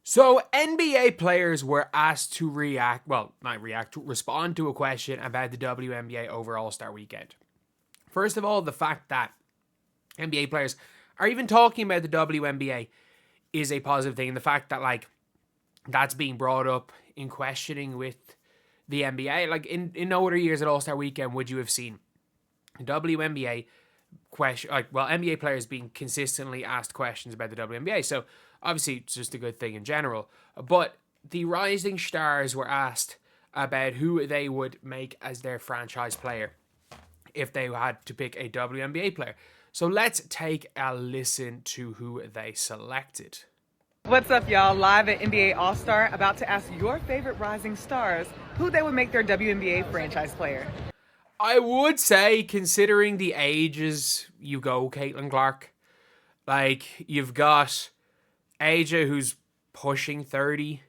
So NBA players were asked to respond to a question about the WNBA over All-Star Weekend. First of all, the fact that NBA players are even talking about the WNBA is a positive thing. The fact that that's being brought up in questioning with the NBA. In no other years at All-Star Weekend would you have seen WNBA NBA players being consistently asked questions about the WNBA. So obviously it's just a good thing in general. But the rising stars were asked about who they would make as their franchise player if they had to pick a WNBA player. So let's take a listen to who they selected. What's up, y'all? Live at NBA All-Star, about to ask your favorite rising stars who they would make their WNBA franchise player. I would say, considering the ages, you go Caitlin Clark. You've got Aja, who's pushing 30.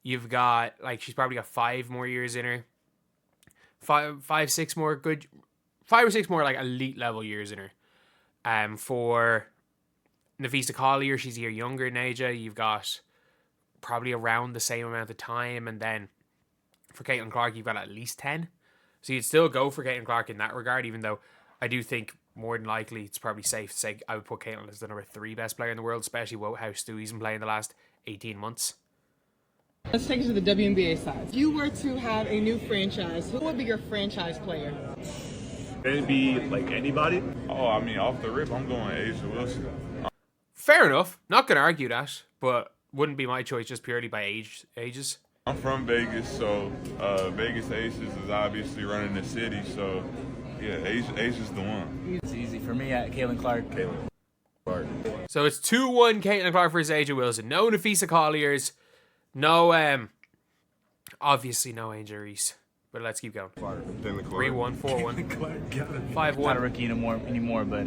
You've got, she's probably got 5 more years in her. 5 or 6 more elite level years in her. For Nafisa Collier, she's a year younger than Aja. You've got probably around the same amount of time. And then for Caitlin Clark, you've got at least 10. So you'd still go for Caitlin Clark in that regard, even though I do think more than likely it's probably safe to say I would put Caitlin as the number 3 best player in the world, especially with how Stewie's been playing the last 18 months. Let's take it to the WNBA side. If you were to have a new franchise, who would be your franchise player? It'd be anybody. Off the rip, I'm going A'ja Wilson. Fair enough. Not going to argue that, but wouldn't be my choice just purely by ages. I'm from Vegas, so Vegas Aces is obviously running the city, so yeah, A'ja's the one. It's easy for me at Caitlin Clark. So it's 2-1 Caitlin Clark versus A'ja Wilson. No Nafisa Colliers. No, obviously no Angel Reese. But let's keep going. 3-1, 4-1, 5-1. Not a rookie anymore, but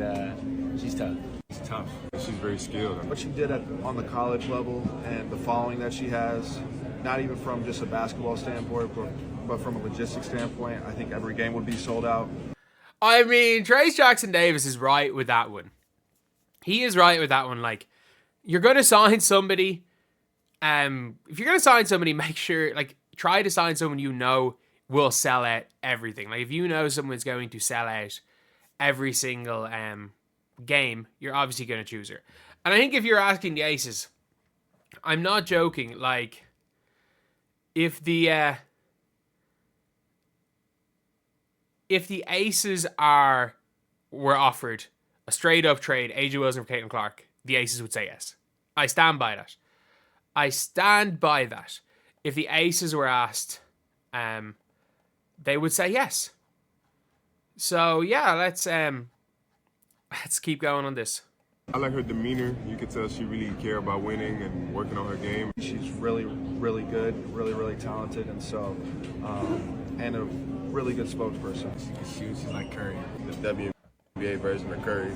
she's tough. She's tough. She's very skilled. What she did on the college level and the following that she has, not even from just a basketball standpoint, but from a logistics standpoint, I think every game would be sold out. I mean, Trace Jackson-Davis is right with that one. He is right with that one. You're going to sign somebody. If you're going to sign somebody, make sure, try to sign someone you know will sell out everything. If you know someone's going to sell out every single game, you're obviously going to choose her. And I think if you're asking the Aces, I'm not joking, if the Aces were offered a straight up trade, A'ja Wilson for Caitlin Clark, the Aces would say yes. I stand by that. If the Aces were asked, they would say yes. So yeah, let's keep going on this. I like her demeanor. You can tell she really care about winning and working on her game. She's really, really good, really, really talented, and so, and a really good spokesperson. She can shoot. She's like Curry. The WNBA version of Curry.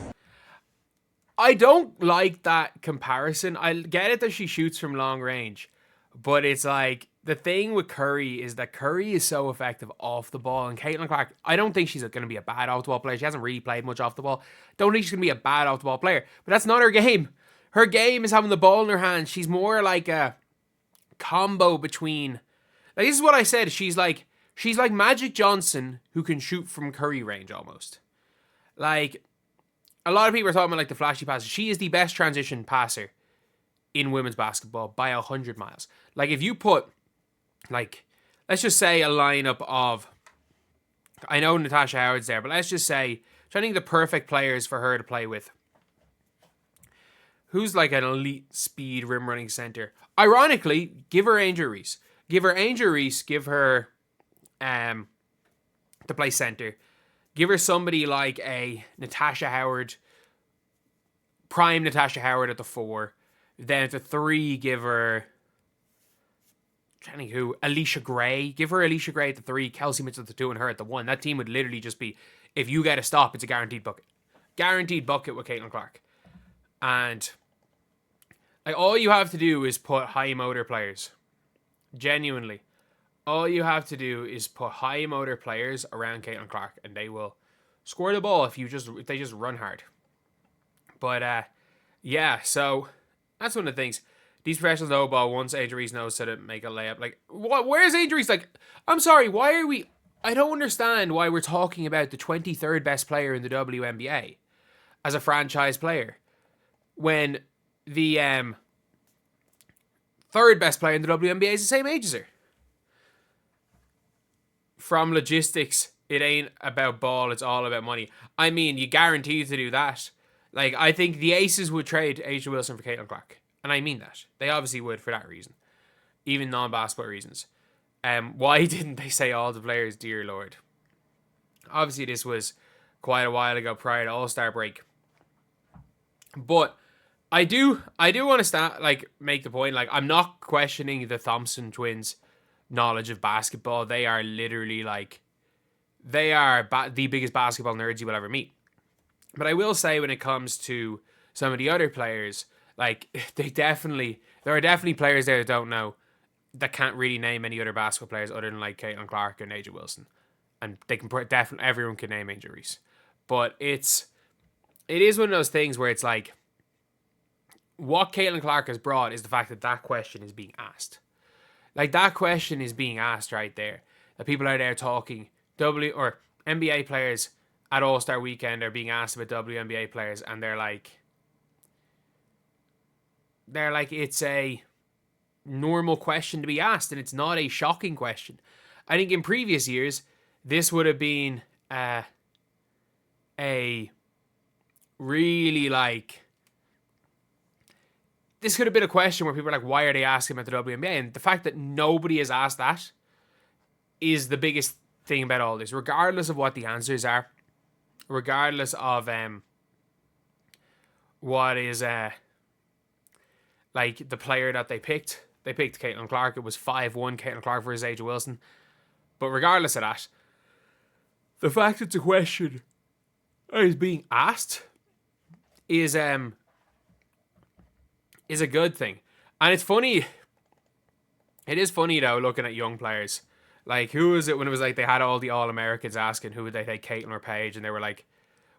I don't like that comparison. I get it that she shoots from long range, but it's the thing with Curry is that Curry is so effective off the ball, and Caitlin Clark, I don't think she's going to be a bad off the ball player. She hasn't really played much off the ball. Don't think she's going to be a bad off the ball player, but that's not her game. Her game is having the ball in her hands. She's more like a combo between. This is what I said. She's like Magic Johnson who can shoot from Curry range almost. A lot of people are talking about the flashy passes. She is the best transition passer in women's basketball by 100 miles. If you put, let's just say a lineup of, I know Natasha Howard's there, but let's just say, trying to think the perfect players for her to play with. Who's an elite speed rim running center? Ironically, give her Angel Reese. Give her to play center. Give her somebody like a Natasha Howard, prime Natasha Howard at the 4. Then at the 3, give her, Alicia Gray. Give her Alicia Gray at the 3, Kelsey Mitchell at the 2, and her at the 1. That team would literally just be, if you get a stop, it's a guaranteed bucket. Guaranteed bucket with Caitlin Clark. And all you have to do is put high motor players. Genuinely. All you have to do is put high motor players around Caitlin Clark, and they will score the ball if they just run hard. But yeah, so that's one of the things. these professionals know ball once Reese knows how to make a layup. Like, what? Where's Reese? Like, I'm sorry, why are we... I don't understand why we're talking about the 23rd best player in the WNBA as a franchise player when the third best player in the WNBA is the same age as her. From logistics, it ain't about ball, it's all about money. I mean, you guaranteed to do that. Like, I think the Aces would trade A'ja Wilson for Caitlin Clark. And I mean that. They obviously would for that reason. Even non-basketball reasons. Why didn't they say all the players, dear Lord? Obviously, this was quite a while ago prior to All-Star break. But I do want to make the point, like, I'm not questioning the Thompson twins' knowledge of basketball. They are literally, like, they are the biggest basketball nerds you will ever meet. But I will say when it comes to some of the other players, like, there are definitely players there that don't know, that can't really name any other basketball players other than, like, Caitlin Clark and A'ja Wilson. And they can definitely, everyone can name A'ja Reese. But it is one of those things where it's like, what Caitlin Clark has brought is the fact that question is being asked. Like, that question is being asked right there. That people are there talking NBA players at All-Star Weekend are being asked about WNBA players, and they're like, it's a normal question to be asked, and it's not a shocking question. I think in previous years, this would have been a really, like, this could have been a question where people are like, why are they asking about the WNBA? And the fact that nobody has asked that is the biggest thing about all this, regardless of what the answers are, regardless of what is like the player that they picked. They picked Caitlin Clark. It was 5-1 Caitlin Clark versus A'ja Wilson. But regardless of that, the fact it's a question is being asked is a good thing. And it's funny. It is funny, though, looking at young players. Like, who was it when it was like they had all the All-Americans asking who would they take, Caitlin or Paige? And they were like,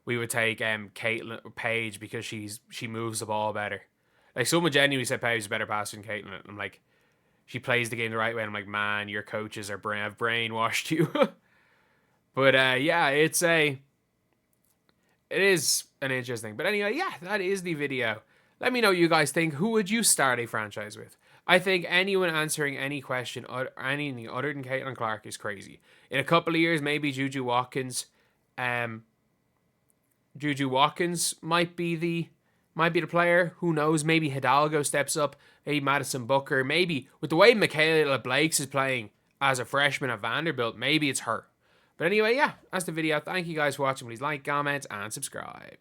we would take Caitlin or Paige because she moves the ball better. Like, someone genuinely said Paige is a better passer than Caitlin. And I'm like, she plays the game the right way. And I'm like, man, your coaches have brainwashed you. But yeah, it is an interesting. But anyway, yeah, that is the video. Let me know what you guys think. Who would you start a franchise with? I think anyone answering any question or anything other than Caitlin Clark is crazy. In a couple of years, maybe Juju Watkins. Juju Watkins might be the player. Who knows? Maybe Hidalgo steps up. Maybe Madison Booker. Maybe with the way Michaela Blakes is playing as a freshman at Vanderbilt, maybe it's her. But anyway, yeah, that's the video. Thank you guys for watching. Please like, comment, and subscribe.